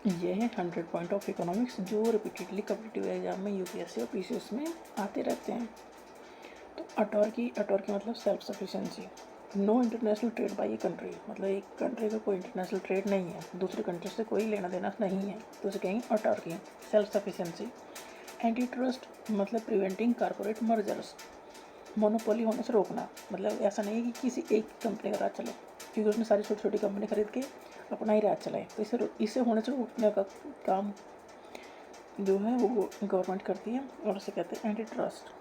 ये है 100 point of economics जो रिपीटेडली कॉम्पिटिटिव एग्जाम में यूपीएससी और पीसीएस में आते रहते हैं। तो अटॉर्की मतलब self sufficiency. No international trade by a country, मतलब एक कंट्री का कोई इंटरनेशनल ट्रेड नहीं है, दूसरी कंट्री से कोई लेना देना नहीं है, तो उसे कहेंगे autarky. Self sufficiency. Anti trust मतलब प्रिवेंटिंग कारपोरेट मर्जर्स, मोनोपोली होने से रोकना, मतलब ऐसा नहीं है कि किसी एक कंपनी का राज चले, क्योंकि उसने सारी छोटी छोटी कंपनी खरीद के अपना ही राज चलाए, तो इसे होने से रोकने का काम जो है वो गवर्नमेंट करती है, और उसे कहते हैं एंटी ट्रस्ट।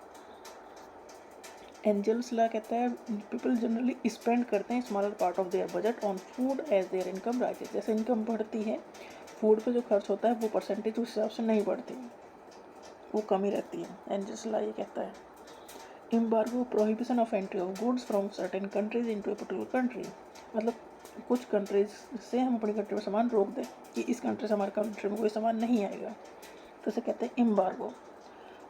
एंजल्स लॉ कहता है पीपल जनरली स्पेंड करते हैं smaller part of their budget on food as their income rises. जैसे इनकम बढ़ती है, फूड पे जो खर्च होता है वो परसेंटेज उस हिसाब से नहीं बढ़ती, वो कमी रहती है। एंजल्स लॉ ये कहता है। Embargo prohibition of entry of goods from certain countries into a particular country, मतलब कुछ कंट्रीज से हम अपनी कंट्री में सामान रोक दें कि इस कंट्री से हमारे कंट्री में कोई सामान नहीं आएगा, तो इसे कहते हैं embargo.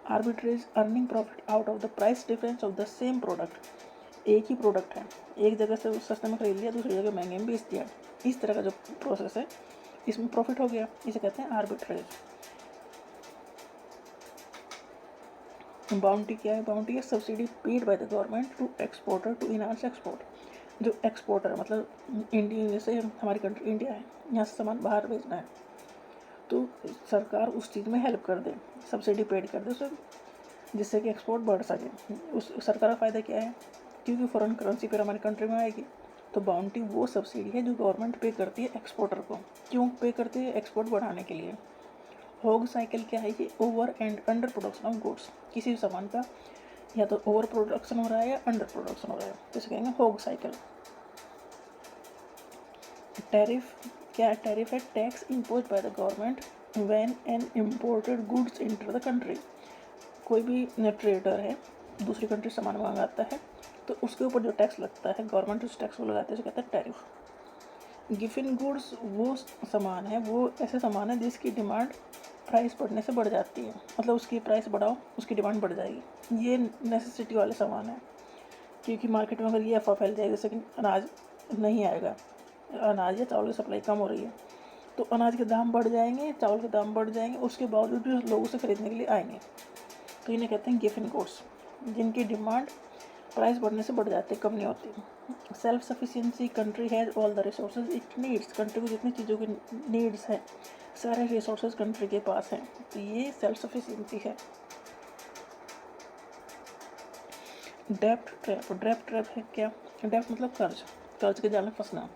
Arbitrage earning profit out of the price difference of the same product. एक ही प्रोडक्ट है, एक जगह से सस्ते में खरीद लिया, दूसरी जगह महंगे में बेच दिया, इस तरह का जो प्रोसेस है इसमें प्रॉफिट हो गया, इसे कहते हैं आर्बिट्रेज। बाउंटी क्या है? बाउंटी है subsidy paid by the government to exporter to enhance export. जो एक्सपोर्टर मतलब इंडिया, जैसे हमारी कंट्री इंडिया है, यहाँ से सामान बाहर भेजना है, तो सरकार उस चीज़ में हेल्प कर दे, सब्सिडी पेड कर दे उसे, जिससे कि एक्सपोर्ट बढ़ सके। उस सरकार का फ़ायदा क्या है? क्योंकि फ़ॉरेन करेंसी फिर हमारी कंट्री में आएगी, तो बाउंटी वो सब्सिडी है जो गवर्नमेंट पे करती है एक्सपोर्टर को। क्यों पे करती है? एक्सपोर्ट बढ़ाने के लिए। होग साइकिल क्या है? ये over and under production of goods, किसी भी सामान का या तो ओवर प्रोडक्शन हो रहा है या अंडर प्रोडक्शन हो रहा है, तो इसे कहेंगे होग साइकिल। टैरिफ क्या है? टैरिफ है tax impose by the government when an imported goods enter the country. कोई भी ट्रेडर है, दूसरी कंट्री से सामान मंगाता है, तो उसके ऊपर जो टैक्स लगता है, गवर्नमेंट उस टैक्स को लगाती है, उसे कहता है टैरिफ। गिवन गुड्स वो सामान है, वो ऐसे सामान है जिसकी डिमांड प्राइस बढ़ने से बढ़ जाती है, मतलब उसकी प्राइस बढ़ाओ उसकी डिमांड बढ़ जाएगी, ये नेसेसिटी वाले सामान है। क्योंकि मार्केट में अगर ये अफवाह फैल जाएगी जैसे कि अनाज नहीं आएगा, अनाज या चावल की सप्लाई कम हो रही है, तो अनाज के दाम बढ़ जाएंगे, चावल के दाम बढ़ जाएंगे, उसके बावजूद भी लोग उसे खरीदने के लिए आएंगे, तो इन्हें कहते हैं गिवन गुड्स, जिनकी डिमांड प्राइस बढ़ने से बढ़ जाती है, कम नहीं होती। Self sufficiency country has all the resources it needs, country को जितनी चीज़ों की नीड्स हैं, सारे रिसोर्सेज कंट्री के पास हैं, तो ये सेल्फ सफिशिएंसी है। डेप्ट ट्रैप है क्या? डेप्ट मतलब कर्ज के जाल में फंसना।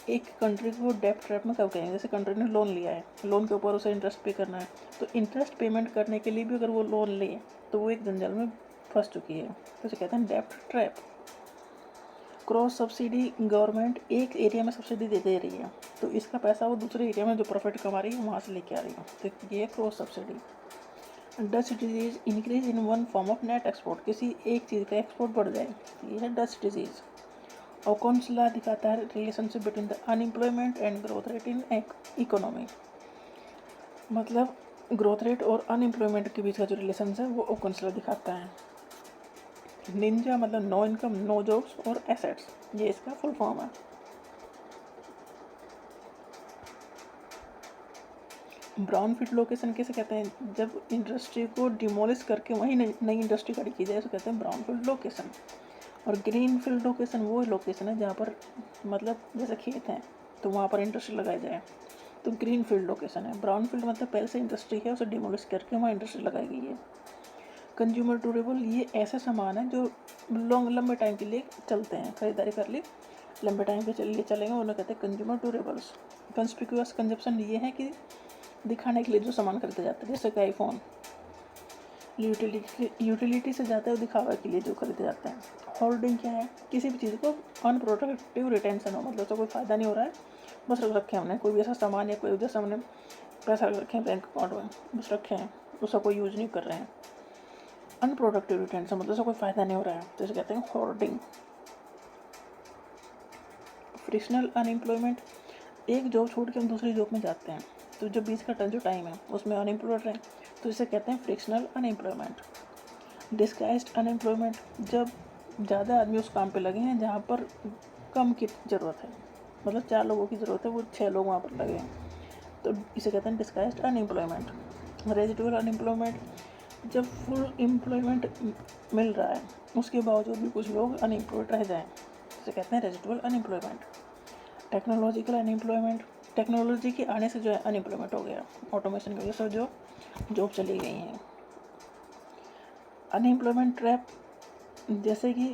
एक कंट्री को डेप्ट ट्रैप में कब कहेंगे? जैसे कंट्री ने लोन लिया है, लोन के ऊपर उसे इंटरेस्ट पे करना है, तो इंटरेस्ट पेमेंट करने के लिए भी अगर वो लोन ले तो वो एक जंजाल में फंस चुकी है, तो इसे कहते हैं डेप्ट ट्रैप। क्रॉस सब्सिडी, गवर्नमेंट एक एरिया में सब्सिडी दे रही है, तो इसका पैसा वो दूसरे एरिया में जो प्रॉफिट कमा रही है वहाँ से लेके आ रही है, तो ये है cross subsidy. Dutch disease increase in one form of net export, किसी एक चीज़ का एक्सपोर्ट बढ़ जाए, ये है डच डिजीज। ओकॉन्स लॉ दिखाता है relationship between the unemployment and growth rate in economy, मतलब ग्रोथ रेट और अनएम्प्लॉयमेंट के बीच का जो रिलेशन है वो ओकॉन्स लॉ दिखाता है। निंजा मतलब नो इनकम नो जॉब्स और एसेट्स, ये इसका फुल फॉर्म है। ब्राउनफील्ड लोकेशन कैसे कहते हैं? जब इंडस्ट्री को डिमोलिश करके वहीं नई इंडस्ट्री खड़ी की जाए तो कहते हैं ब्राउनफील्ड लोकेशन। और ग्रीनफील्ड लोकेशन वो लोकेशन है जहाँ पर मतलब जैसे खेत हैं तो वहाँ पर इंडस्ट्री लगाई जाए, तो ग्रीनफील्ड लोकेशन है। ब्राउनफील्ड मतलब पहले से इंडस्ट्री है, उसे डिमोलिश करके वहाँ इंडस्ट्री लगाई गई है। कंज्यूमर ड्यूरेबल, ये ऐसे सामान है जो लंबे टाइम के लिए चलते हैं, खरीदारी कर ली लंबे टाइम के लिए चलेंगे, उन्हें कहते हैं कंज्यूमर ड्यूरेबल्स। कंस्पिक्यूअस कंजप्शन ये है कि दिखाने के लिए जो सामान खरीदे जाते हैं, जैसे कि आईफोन यूटिलिटी से जाता है, दिखावा के लिए जो खरीदे जाते हैं। होल्डिंग क्या है? किसी भी चीज़ को अनप्रोडक्टिव रिटेंशन हो, मतलब उसका कोई फ़ायदा नहीं हो रहा है, बस रख रखे हैं हमने, कोई भी ऐसा सामान या कोई जैसा हमने पैसा रख रखे हैं बैंक अकाउंट में, बस रखे हैं, उसका कोई यूज़ नहीं कर रहे हैं। अनप्रोडक्टिव रिटेंशन मतलब उसका कोई फ़ायदा नहीं हो रहा है, तो इसे कहते हैं होल्डिंग। फ्रिक्शनल अनएम्प्लॉयमेंट, एक जॉब छोड़ के हम दूसरी जॉब में जाते हैं, तो जो बीच का जो टाइम है उसमें अनएम्प्लॉयड रहें, तो इसे कहते हैं फ्रिक्शनल अनएम्प्लॉयमेंट। डिस्गाइज्ड अनएम्प्लॉयमेंट, जब ज़्यादा आदमी उस काम पे लगे हैं जहाँ पर कम की ज़रूरत है, मतलब 4 लोगों की ज़रूरत है, वो 6 लोग वहाँ पर लगे हैं, तो इसे कहते हैं डिस्गाइज्ड अनएम्प्लॉयमेंट। रेजिडुअल अनएम्प्लॉयमेंट, जब फुल एम्प्लॉयमेंट मिल रहा है उसके बावजूद भी कुछ लोग अनएम्प्लॉयड रह जाएं, इसे कहते हैं residual unemployment. Technological unemployment, technology के आने से जो है अनएम्प्लॉयमेंट हो गया, ऑटोमेशन की वजह से जो जॉब चली गई हैं। अनएम्प्लॉयमेंट ट्रैप, जैसे कि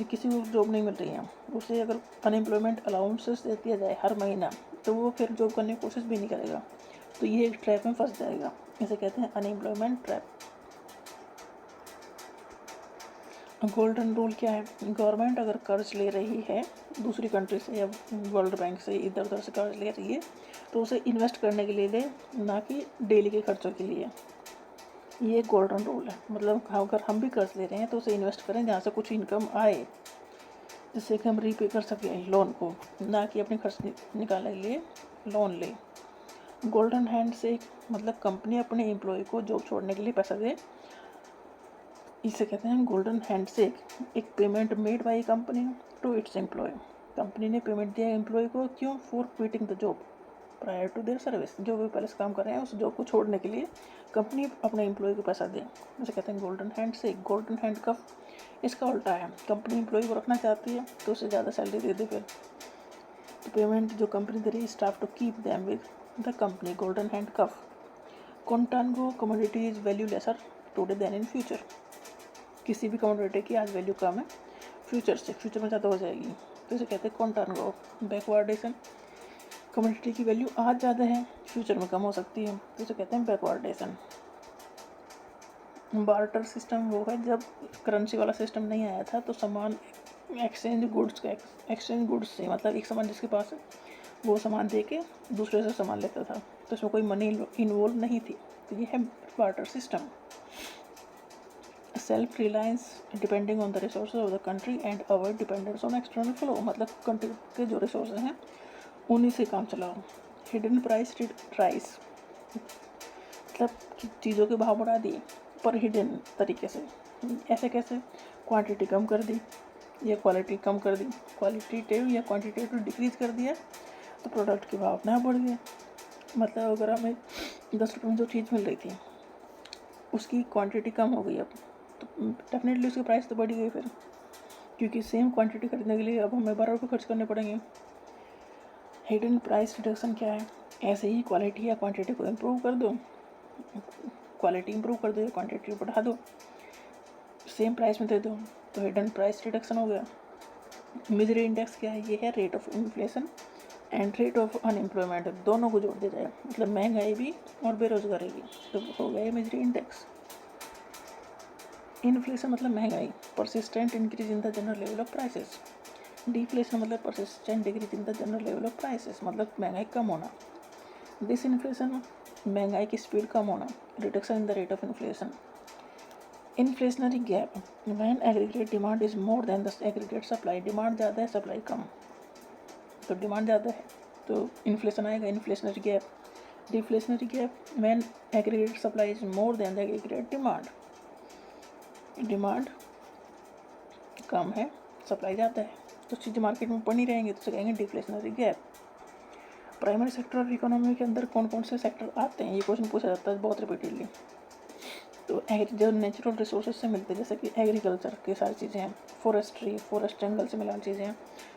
किसी को जॉब नहीं मिल रही है, उसे अगर अनएम्प्लॉयमेंट अलाउंसेस दे दिया जाए हर महीना, तो वो फिर जॉब करने की कोशिश भी नहीं करेगा, तो ये एक ट्रैप में फंस जाएगा। इसे कहते हैं अनएम्प्लॉयमेंट ट्रैप। गोल्डन रूल क्या है? गवर्नमेंट अगर कर्ज ले रही है दूसरी कंट्री से या वर्ल्ड बैंक से, इधर उधर से कर्ज ले रही है, तो उसे इन्वेस्ट करने के लिए ले, ना कि डेली के खर्चों के लिए। ये एक गोल्डन रूल है। मतलब अगर हम भी कर्ज ले रहे हैं तो उसे इन्वेस्ट करें जहाँ से कुछ इनकम आए, जिससे कि हम रीपे कर सकें लोन को, ना कि अपने खर्च निकालने के लिए लोन ले। गोल्डन हैंड से मतलब कंपनी अपने एम्प्लॉय को जॉब छोड़ने के लिए पैसा दे, इसे कहते हैं गोल्डन हैंड से। एक payment made by company to its employ, company ने पेमेंट दिया एम्प्लॉय को, क्यों? For quitting the job prior to their service, जो भी पहले से काम कर रहे हैं उस जॉब को छोड़ने के लिए कंपनी अपने एम्प्लॉय को पैसा दे, उसे कहते हैं गोल्डन हैंड से। गोल्डन हैंड कफ, इसका उल्टा है, कंपनी एम्प्लॉय को रखना चाहती है तो उसे ज़्यादा सैलरी दे दे, फिर तो पेमेंट जो कंपनी दे रही है staff to keep them with the company, golden handcuff. Contango, commodity is value lesser today than in future, किसी भी कमोडिटी की आज वैल्यू कम है, फ्यूचर में ज़्यादा हो जाएगी, तो इसे कहते हैं कॉन्टांगो। बैकवर्डेशन, कमोडिटी की वैल्यू आज ज़्यादा है, फ्यूचर में कम हो सकती है, तो इसे कहते हैं बैकवर्डेशन। बार्टर सिस्टम वो है जब करेंसी वाला सिस्टम नहीं आया था, तो सामान एक्सचेंज गुड्स से, मतलब एक सामान जिसके पास है वो सामान दे के दूसरे से सामान लेता था, तो इसमें कोई मनी इन्वॉल्व नहीं थी, तो ये है barter system. Self reliance, depending on the resources of the country and avoid dependence on external flow, मतलब कंट्री के जो रिसोर्सेज हैं उन्हीं से काम चलाओ। हिडन प्राइस राइस, मतलब चीज़ों के भाव बढ़ा दिए पर हिडन तरीके से, ऐसे कैसे? क्वांटिटी कम कर दी या क्वालिटी कम कर दी, क्वालिटेटिव या क्वांटिटेटिव डिक्रीज कर दिया तो प्रोडक्ट के भाव ना बढ़ गए। मतलब अगर हमें 10 रुपये में जो चीज़ मिल रही थी उसकी क्वांटिटी कम हो गई अब, तो डेफिनेटली उसकी प्राइस तो बढ़ गई फिर, क्योंकि सेम क्वांटिटी खरीदने के लिए अब हमें 12 रुपये खर्च करने पड़ेंगे। हिडन प्राइस रिडक्शन क्या है? ऐसे ही क्वालिटी या क्वांटिटी को इम्प्रूव कर दो, क्वालिटी इंप्रूव कर दो या क्वांटिटी बढ़ा दो, सेम प्राइस में दे दो, तो हिडन प्राइस रिडक्शन हो गया। मिजरी इंडेक्स क्या है? ये है rate of inflation and rate of unemployment, दोनों को जोड़ दिया जाए, मतलब महंगाई भी और बेरोजगारी भी, तो हो गया मिजरी इंडेक्स। इन्फ्लेशन मतलब महंगाई, persistent increase in the general level of prices. Deflation मतलब persistent decrease in the general level of prices, मतलब महंगाई कम होना। डिसइन्फ्लेशन, महंगाई की स्पीड कम होना, reduction in the rate of inflation. Inflationary gap, when aggregate demand is more than the aggregate supply, demand ज़्यादा है supply कम, तो डिमांड ज़्यादा है तो इन्फ्लेशन आएगा, inflationary gap. Deflationary gap, when aggregate supply is more than the aggregate demand, demand कम है supply ज़्यादा है, तो चीज़ें मार्केट में पड़ी रहेंगी, तो उसे कहेंगे deflationary gap. Primary sector of economy के अंदर कौन कौन से सेक्टर आते हैं, ये क्वेश्चन पूछा जाता है बहुत रिपीटेडली। तो जो नेचुरल रिसोर्सेज से मिलते हैं, जैसे कि एग्रीकल्चर की सारी चीज़ें हैं, फॉरेस्ट जंगल से मिलान चीज़ें हैं,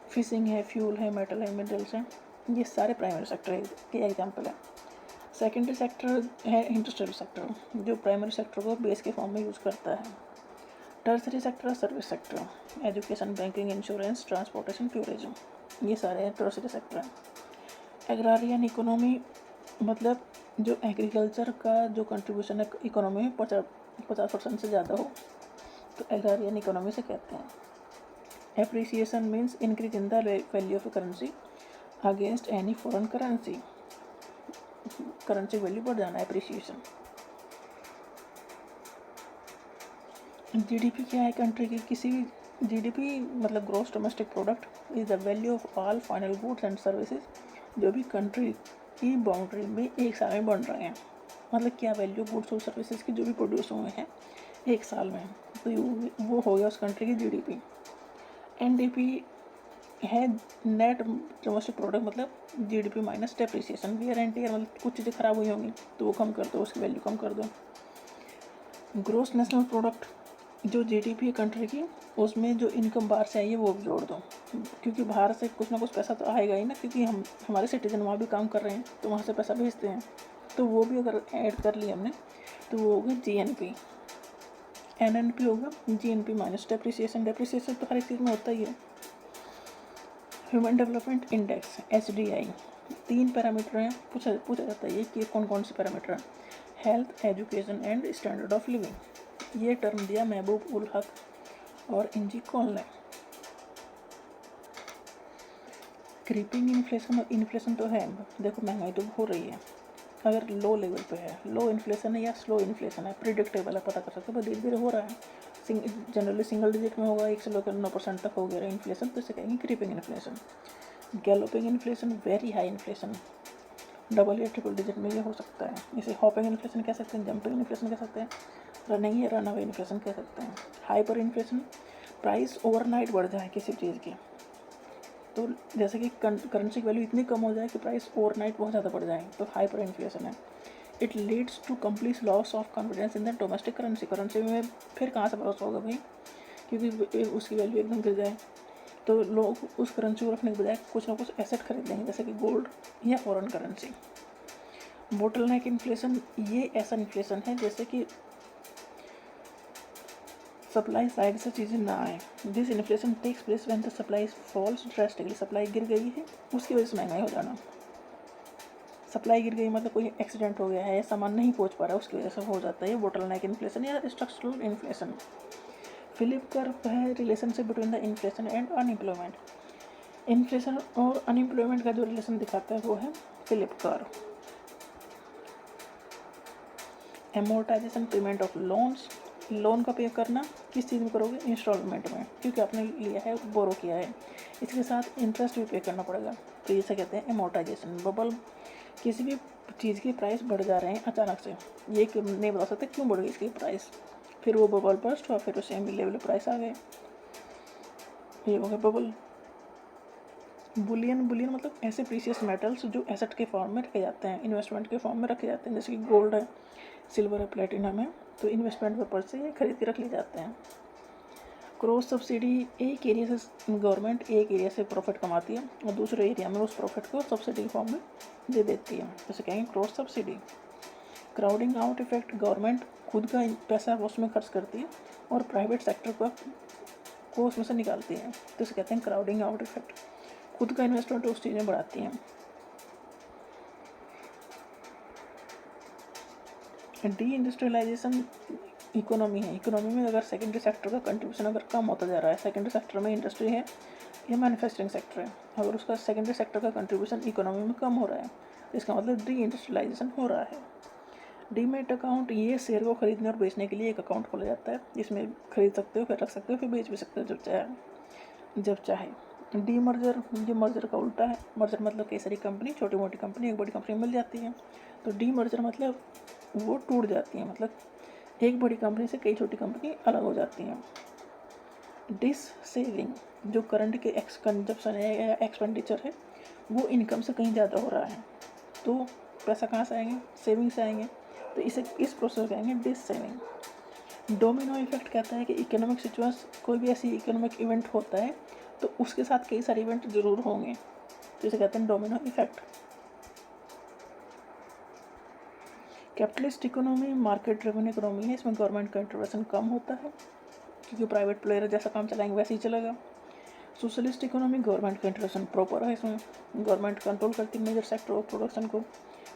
फिशिंग है, फ्यूल है, मेटल है, मिनरल्स हैं, ये सारे प्राइमरी सेक्टर के एग्जाम्पल है। सेकेंडरी सेक्टर है इंडस्ट्रियल सेक्टर, जो प्राइमरी सेक्टर को बेस के फॉर्म में यूज़ करता है। Tertiary sector, service sector, education, banking, insurance, transportation, tourism, ये सारे टर्सरी सेक्टर हैं। एग्रारियन इकोनॉमी, मतलब जो एग्रीकल्चर का जो कंट्रीब्यूशन है इकोनॉमी में 50% से ज़्यादा हो, तो एग्रारियन इकोनॉमी से कहते हैं। Appreciation means increase in the value of currency against any foreign currency, currency value बढ़ जाना, एप्रिसिएशन। जीडीपी क्या है कंट्री की? किसी भी जीडीपी मतलब gross domestic product is the value of all final goods and services, जो भी कंट्री की बाउंड्री में एक साल में बन रहे हैं, मतलब क्या वैल्यू गुड्स और सर्विसेज की जो भी प्रोड्यूस हुए हैं एक साल में, तो वो हो गया उस कंट्री की जीडीपी। एनडीपी है नेट डोमेस्टिक प्रोडक्ट मतलब GDP minus depreciation. Wear and tear मतलब कुछ चीज़ें खराब हुई होंगी तो वो कम कर दो, उसकी वैल्यू कम कर दो। ग्रोस नेशनल प्रोडक्ट जो जीडीपी है कंट्री की, उसमें जो इनकम बाहर से आई है वो भी जोड़ दो, क्योंकि बाहर से कुछ ना कुछ पैसा तो आएगा ही ना, क्योंकि हम हमारे सिटीजन वहाँ भी काम कर रहे हैं तो वहाँ से पैसा भेजते हैं, तो वो भी अगर ऐड कर लिया हमने तो वो होगा जीएनपी। एनएनपी होगा जीएनपी माइनस डेप्रिसिएशन। डेप्रिसिएशन तो हर एक चीज़ में होता ही है। Human development index HDI, 3 parameter हैं। पूछा जाता है ये कि कौन कौन से पैरामीटर हैं। Health, education and standard of living. ये टर्म दिया महबूब उल हक और इंजी कॉल ने। क्रीपिंग इन्फ्लेशन, और इन्फ्लेशन तो है, देखो महंगाई तो हो रही है, अगर लो लेवल पे है, लो इन्फ्लेशन है या स्लो इन्फ्लेशन है, प्रिडिक्टेबल है, पता कर सकते हो, धीरे धीरे हो रहा है। जनरली सिंगल डिजिट में होगा, 1 से लेकर 9% तक हो गया इन्फ्लेशन, तो इसे कहेंगे creeping inflation. Galloping inflation, very high inflation, double या ट्रिपल डिजिट में ये हो सकता है। इसे हॉपिंग इन्फ्लेशन कह सकते हैं, जंपिंग इन्फ्लेशन कह सकते हैं, रनिंग या रन अवे इन्फ्लेशन कह सकते हैं। हाइपर इन्फ्लेशन, प्राइस ओवरनाइट बढ़ जाए किसी चीज़ की, तो जैसे कि करेंसी की वैल्यू इतनी कम हो जाए कि प्राइस ओवरनाइट बहुत ज़्यादा बढ़ जाए, तो हाइपर इन्फ्लेशन है। It leads to complete loss of confidence in the domestic currency. Currency में फिर कहाँ से भरोसा होगा भाई, क्योंकि उसकी वैल्यू एकदम गिर जाए, तो लोग उस करेंसी को रखने के बजाय कुछ ना कुछ एसेट खरीद लेंगे, जैसे कि गोल्ड या फॉरेन करेंसी। बोटलनेक इन्फ्लेशन, ये ऐसा इन्फ्लेशन है जैसे कि सप्लाई साइड से चीज़ें ना आए। This inflation takes place when the supply falls drastically. Supply गिर गई है, उसकी वजह से महंगाई हो जाना। सप्लाई गिर गई मतलब कोई एक्सीडेंट हो गया है या सामान नहीं पहुंच पा रहा है, उसकी वजह से हो जाता है बोटलनेक इन्फ्लेशन या स्ट्रक्चरल इन्फ्लेशन। फिलिप कर्व है relationship between the inflation and unemployment. Inflation और अनएम्प्लॉयमेंट का जो रिलेशन दिखाता है वो है Philip curve. Amortization payment of loans, loan का पे करना किस चीज़ में करोगे, इंस्टॉलमेंट में, क्योंकि आपने लिया है, बोरो किया है, इसके साथ इंटरेस्ट भी पे करना पड़ेगा, तो इसे कहते हैं एमोर्टाइजेशन। बबल, किसी भी चीज़ की प्राइस बढ़ जा रहे हैं अचानक से, ये नहीं बता सकते क्यों बढ़ गई इसकी प्राइस, फिर वो बबल बर्स्ट हुआ, फिर उसे लेवल प्राइस आ गए, ये हो गया बबल। बुलियन, बुलियन मतलब ऐसे प्रीशियस मेटल्स जो एसेट के फॉर्म में रखे जाते हैं, इन्वेस्टमेंट के फॉर्म में रखे जाते हैं, जैसे कि गोल्ड है, सिल्वर है, प्लेटिनम है, तो इन्वेस्टमेंट पर्पज से ये खरीद के रख लिए जाते हैं। क्रॉस सब्सिडी, एक एरिया से गवर्नमेंट एक एरिया से प्रॉफिट कमाती है और दूसरे एरिया में उस प्रॉफिट को सब्सिडी के फॉर्म में दे देती है, जैसे कहेंगे cross subsidy. Crowding out effect, government खुद का पैसा उसमें खर्च करती है और प्राइवेट सेक्टर को उसमें से निकालती है, तो इसे कहते हैं क्राउडिंग आउट इफेक्ट। खुद का इन्वेस्टमेंट उस चीज़ में बढ़ाती हैं। डी इंडस्ट्रियलाइजेशन इकोनॉमी है, इकोनॉमी में अगर सेकेंडरी सेक्टर का कंट्रीब्यूशन अगर कम होता जा रहा है, सेकेंडरी सेक्टर में इंडस्ट्री है या मैन्युफैक्चरिंग सेक्टर है, अगर उसका सेकेंडरी सेक्टर का कंट्रीब्यूशन इकोनॉमी में कम हो रहा है, इसका मतलब डी इंडस्ट्रियलाइजेशन हो रहा है। डीमेट अकाउंट, ये शेयर को खरीदने और बेचने के लिए एक अकाउंट खोला जाता है, जिसमें खरीद सकते हो, फिर रख सकते हो, फिर बेच भी सकते हो जब चाहे। डी मर्जर, ये मर्जर का उल्टा है। मर्जर मतलब कई सारी कंपनी, छोटी मोटी कंपनी एक बड़ी कंपनी मिल जाती है, तो डी मर्जर मतलब वो टूट जाती है, मतलब एक बड़ी कंपनी से कई छोटी कंपनी अलग हो जाती हैं। डिस सेविंग, जो करंट के कंजप्शन है या एक्सपेंडिचर है वो इनकम से कहीं ज़्यादा हो रहा है, तो पैसा कहाँ से आएंगे, सेविंग से आएंगे, तो इसे इस प्रोसेस कहेंगे डिस सेविंग। डोमिनो इफेक्ट कहता है कि इकोनॉमिक सिचुएशन, कोई भी ऐसी इकोनॉमिक इवेंट होता है तो उसके साथ कई सारे इवेंट जरूर होंगे, तो इसे कहते हैं domino effect. Capitalist economy market driven economy है, इसमें गवर्नमेंट का इंटरवेंशन कम होता है, क्योंकि प्राइवेट प्लेयर जैसा काम चलाएंगे वैसे ही चलेगा। सोशलिस्ट इकोनॉमी, गवर्नमेंट का इंटरवेंशन प्रॉपर है, इसमें गवर्नमेंट कंट्रोल करती है मेजर सेक्टर ऑफ प्रोडक्शन को।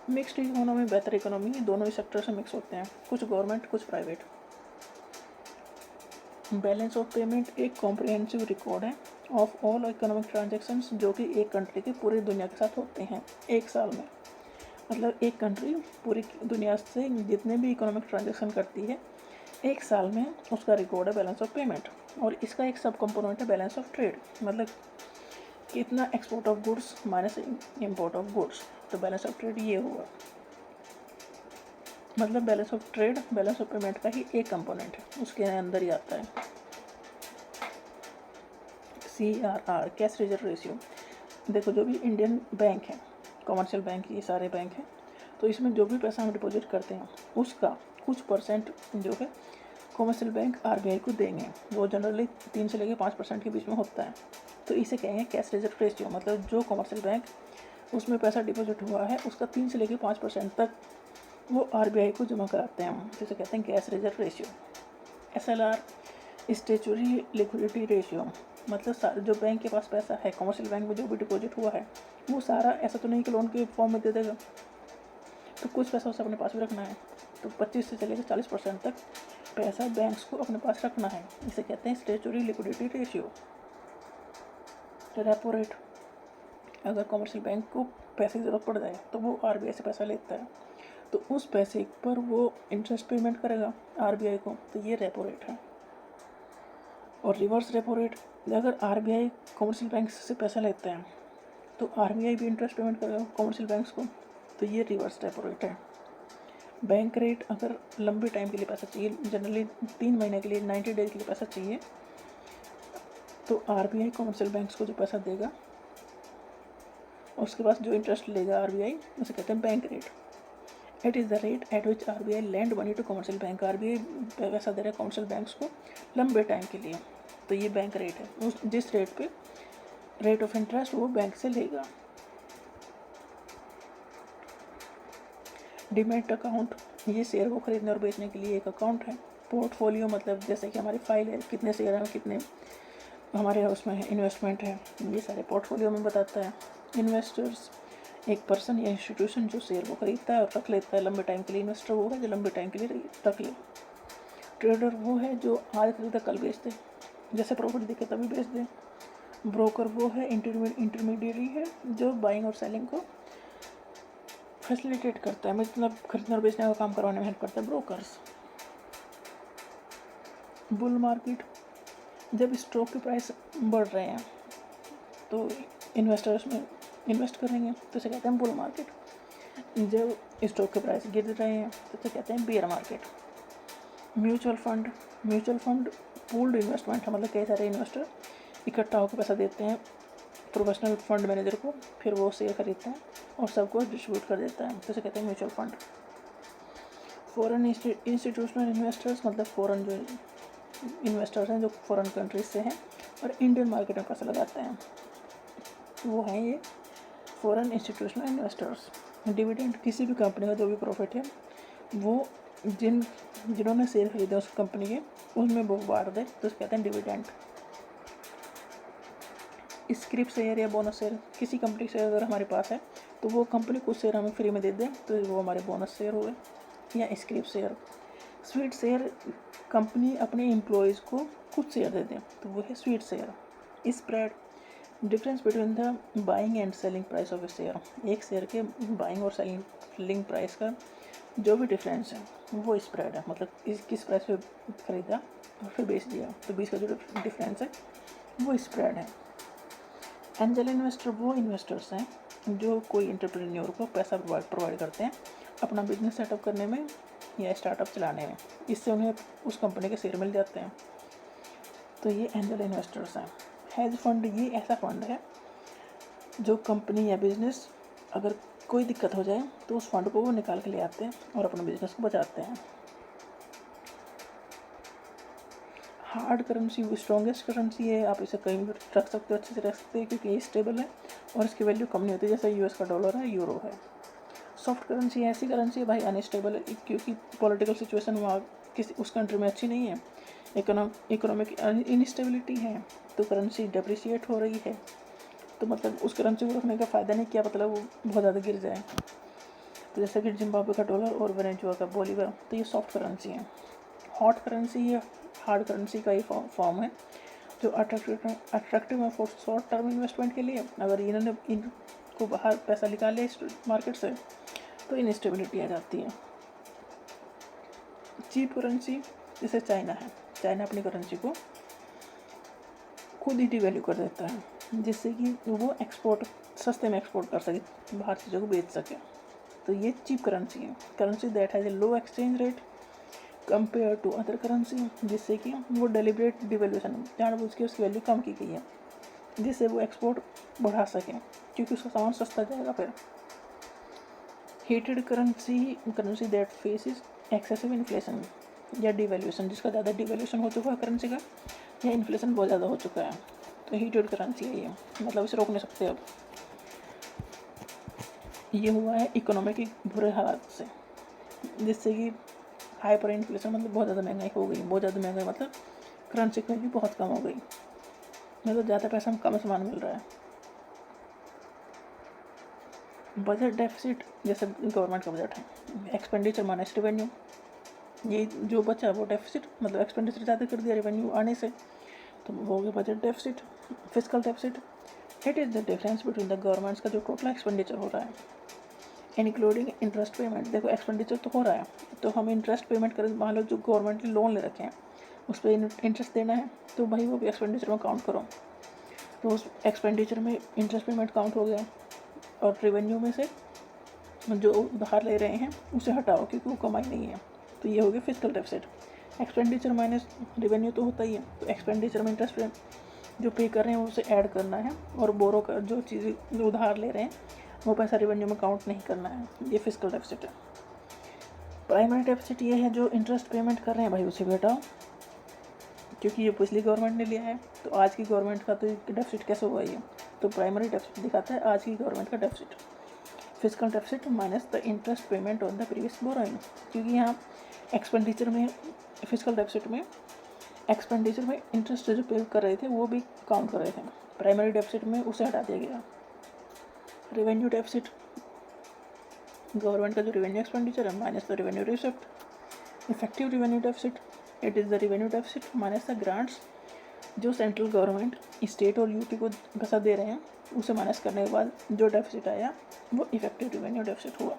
मिक्स्ड इकोनॉमी, बेहतर इकोनॉमी है, दोनों ही सेक्टर से मिक्स होते हैं, कुछ गवर्नमेंट कुछ प्राइवेट। बैलेंस ऑफ पेमेंट एक कॉम्प्रिहेंसिव रिकॉर्ड है ऑफ ऑल इकोनॉमिक ट्रांजेक्शन्स, जो कि एक कंट्री के पूरी दुनिया के साथ होते हैं एक साल में, मतलब एक कंट्री पूरी दुनिया से जितने भी इकोनॉमिक ट्रांजेक्शन करती है एक साल में, उसका रिकॉर्ड है बैलेंस ऑफ पेमेंट। और इसका एक सब कंपोनेंट है बैलेंस ऑफ ट्रेड, मतलब कितना export of goods minus import of goods, तो बैलेंस ऑफ ट्रेड ये हुआ, मतलब balance of trade balance of payment का ही एक कंपोनेंट है, उसके अंदर ही आता है। CRR, cash reserve ratio. देखो जो भी इंडियन बैंक है, कमर्शियल बैंक, ये सारे बैंक हैं, तो इसमें जो भी पैसा हम डिपॉजिट करते हैं उसका कुछ परसेंट जो है कमर्शियल बैंक RBI को देंगे। वो जनरली 3 से लेकर 5% के बीच में होता है। तो इसे कहेंगे कैश रिजर्व रेशियो, मतलब जो कमर्शियल बैंक उसमें पैसा डिपॉजिट हुआ है उसका 3 से लेकर 5% तक वो RBI को जमा कराते हैं, जिसे कहते हैं cash reserve ratio. SLR, statutory liquidity ratio, मतलब जो बैंक के पास पैसा है कमर्शियल बैंक में जो भी डिपॉजिट हुआ है वो सारा, ऐसा तो नहीं कि लोन के फॉर्म में दे देगा, तो कुछ पैसा उसे अपने पास भी रखना है। तो 25 से चलेकर 40% तक पैसा बैंक्स को अपने पास रखना है, इसे कहते हैं statutory liquidity ratio. Repo rate, अगर कमर्शियल बैंक को पैसे की ज़रूरत पड़ जाए तो वो RBI से पैसा लेता है, तो उस पैसे पर वो इंटरेस्ट पेमेंट करेगा RBI को, तो ये रेपो रेट है। और रिवर्स रेपो रेट, अगर RBI कमर्शियल बैंक से पैसा लेता है तो RBI भी इंटरेस्ट पेमेंट करेगा कमर्शियल बैंक्स को, तो ये रिवर्स रेपो रेट है। बैंक रेट, अगर लंबे टाइम के लिए पैसा चाहिए, जनरली 3 महीने के लिए, 90 डेज के लिए पैसा चाहिए, तो RBI कमर्शियल बैंक्स को जो पैसा देगा उसके पास जो इंटरेस्ट लेगा RBI, उसे कहते हैं bank rate. It is the rate at which RBI lend money to commercial bank. RBI पैसा दे रहा है कमर्शियल बैंक्स को लंबे टाइम के लिए, तो ये बैंक रेट है। उस जिस रेट पे रेट ऑफ इंटरेस्ट वो बैंक से लेगा। डीमैट अकाउंट, ये शेयर को खरीदने और बेचने के लिए एक अकाउंट है। पोर्टफोलियो, मतलब जैसे कि हमारी फाइल है, कितने शेयर हैं, कितने हमारे उसमें है इन्वेस्टमेंट है, ये सारे पोर्टफोलियो में बताता है। इन्वेस्टर्स, एक पर्सन या इंस्टीट्यूशन जो शेयर को खरीदता है और रख लेता है लंबे टाइम के लिए। इन्वेस्टर वो है जो लंबे टाइम के लिए रख ले। ट्रेडर वो है जो आज खरीदा कल बेच दे, जैसे प्रॉफिट दिखे तभी बेच दे। ब्रोकर वो है, इंटरमीडियरी है, जो बाइंग और सेलिंग को फैसिलिटेट करता है, मतलब खरीदने और बेचने का काम करवाने में हेल्प करता है, ब्रोकर्स। बुल मार्केट, जब स्टॉक के प्राइस बढ़ रहे हैं तो इन्वेस्टर्स में इन्वेस्ट करेंगे, तो इसे कहते हैं बुल मार्केट। जब स्टॉक के प्राइस गिर रहे हैं तो इसे कहते हैं bear market. Mutual fund pooled investment है, मतलब कई सारे इन्वेस्टर इकट्ठा होकर पैसा देते हैं प्रोफेशनल फंड मैनेजर को, फिर वो शेयर खरीदता है और सबको डिस्ट्रीब्यूट कर देता है, तो इसे कहते हैं mutual fund. Foreign institutional investors, मतलब फॉरेन जो इन्वेस्टर्स हैं जो फॉरेन कंट्रीज से हैं और इंडियन मार्केट में पैसा लगाते हैं, वो हैं ये फॉरेन इंस्टीट्यूशनल इन्वेस्टर्स। डिविडेंड, किसी भी कंपनी का जो भी प्रॉफिट है वो जिन्होंने शेयर खरीदे उस कंपनी के, उसमें वो बांट दे, तो कहते हैं डिविडेंड। स्क्रिप्ट शेयर या बोनस शेयर, किसी कंपनी शेयर अगर हमारे पास है तो वो कंपनी कुछ शेयर हमें फ्री में दे दे, तो वो हमारे बोनस शेयर हुए। या script share. Sweet share, company अपने एम्प्लॉयज़ को कुछ शेयर दे दें, तो वो है sweet share. Spread, difference between the buying and selling price of A share, एक शेयर के बाइंग और सेलिंग प्राइस का जो भी डिफरेंस है वो स्प्रेड है, मतलब किस प्राइस पे खरीदा और फिर बेच दिया, तो बीच का जो डिफरेंस है वो स्प्रेड है। एंजल इन्वेस्टर वो इन्वेस्टर्स हैं जो कोई एंटरप्रेन्योर को पैसा प्रोवाइड करते हैं अपना बिजनेस सेटअप करने में या स्टार्टअप चलाने में, इससे उन्हें उस कंपनी के शेयर मिल जाते हैं, तो ये एंजल इन्वेस्टर्स हैं। हेज फंड, ये ऐसा फंड है जो कंपनी या बिजनेस अगर कोई दिक्कत हो जाए तो उस फंड को वो निकाल के ले आते हैं और अपने बिजनेस को बचाते हैं। हार्ड करेंसी, वो स्ट्रॉन्गेस्ट करेंसी है, आप इसे कहीं भी रख सकते हो, अच्छे से रख सकते हैं क्योंकि ये स्टेबल है और इसकी वैल्यू कम नहीं होती, जैसे US का डॉलर है, यूरो है। सॉफ्ट करेंसी ऐसी करेंसी है भाई अनस्टेबल है, क्योंकि पॉलिटिकल सिचुएशन वहाँ किसी उस कंट्री में अच्छी नहीं है, इकोनॉमिक इनस्टेबिलिटी है, तो करेंसी डेप्रिशिएट हो रही है, तो मतलब उस करेंसी को रखने का फ़ायदा नहीं, क्या मतलब वो बहुत ज़्यादा गिर जाए, तो जैसे कि जिम्बाब्वे का डॉलर और वेनेजुएला का बोलीवर, तो ये सॉफ्ट करेंसी है। हॉट करेंसी ये हार्ड करेंसी का ही फॉर्म है जो अट्रैक्टिव है फॉर शॉर्ट टर्म इन्वेस्टमेंट के लिए। अगर इन्होंने इनको बाहर पैसा निकाले मार्केट से तो इनस्टेबिलिटी आ जाती है। चीप करेंसी, जैसे चाइना है, चाइना अपनी करेंसी को खुद ही डिवैल्यू कर देता है जिससे कि वो सस्ते में एक्सपोर्ट कर सके, बाहर चीज़ों को बेच सके, तो ये चीप करेंसी है। Currency that has a low exchange rate compare to other currency, जिससे कि वो डेलिब्रेट डिवेल्यूशन जानबूझ के उसकी वैल्यू कम की गई है। जिससे वो एक्सपोर्ट बढ़ा सकें, क्योंकि उसका सामान सस्ता जाएगा। फिर heated currency that faces excessive inflation या डिवैल्यूएशन, जिसका ज़्यादा डिवैल्यूएशन हो चुका है करेंसी का, या इन्फ्लेशन बहुत ज़्यादा हो चुका है, तो हीटेड करेंसी है ये, मतलब इसे रोक नहीं सकते अब। ये हुआ है इकोनॉमिक बुरे हालात से, जिससे कि हाइपर इन्फ्लेशन मतलब बहुत ज़्यादा महंगाई हो गई। बहुत ज़्यादा महंगाई मतलब करेंसी की वैल्यू बहुत कम हो गई, मतलब ज़्यादा पैसा में कम सामान मिल रहा है। बजट डेफिसिट, जैसे गवर्नमेंट का बजट है, एक्सपेंडिचर माइनस रेवेन्यू, ये जो बचा वो डेफिसिट, मतलब एक्सपेंडिचर ज़्यादा कर दिया रेवेन्यू आने से, तो वो हो गया budget deficit. Physical deficit, it is the difference between the governments का जो टोटल एक्सपेंडिचर हो रहा है इंक्लूडिंग इंटरेस्ट पेमेंट। देखो एक्सपेंडिचर तो हो रहा है, तो हम इंटरेस्ट पेमेंट करें, मान लो जो गवर्नमेंट ने लोन ले रखे हैं उस पर इंटरेस्ट देना है, तो भाई वो भी एक्सपेंडिचर में काउंट करो। तो उस एक्सपेंडिचर में इंटरेस्ट पेमेंट काउंट हो गया, और रेवेन्यू में से जो उधार ले रहे हैं उसे हटाओ, क्योंकि वो कमाई नहीं है, तो ये हो गया physical deficit. Expenditure minus revenue तो होता ही है, तो एक्सपेंडिचर में इंटरेस्ट जो पे कर रहे हैं उसे ऐड करना है, और बोरो का जो चीज़ें जो उधार ले रहे हैं वो पैसा रेवेन्यू में काउंट नहीं करना है, ये फिजिकल डेफिसिट है। प्राइमरी डेफिसिट ये है जो इंटरेस्ट पेमेंट कर रहे हैं भाई उसे भी हटाओ, क्योंकि ये पिछली गवर्नमेंट ने लिया है, तो आज की गवर्नमेंट का तो डेफिसिट कैसे हुआ ये, तो प्राइमरी डेफिसिट दिखाता है आज की गवर्नमेंट का deficit. Physical deficit minus the interest payment on the previous borrowing, क्योंकि यहाँ एक्सपेंडिचर में, फिजिकल डेफिसिट में एक्सपेंडिचर में इंटरेस्ट जो पे कर रहे थे वो भी काउंट कर रहे थे, प्राइमरी डेफिसिट में उसे हटा दिया गया। रेवेन्यू डेफिसिट, गवर्नमेंट का जो रेवेन्यू एक्सपेंडिचर है minus the revenue receipt. Effective revenue deficit, it is the revenue deficit minus the grants जो सेंट्रल गवर्नमेंट स्टेट और यूटी को पैसा दे रहे हैं, उसे माइनस करने के बाद जो डेफिसिट आया वो इफेक्टिव रेवेन्यू डेफिसिट हुआ।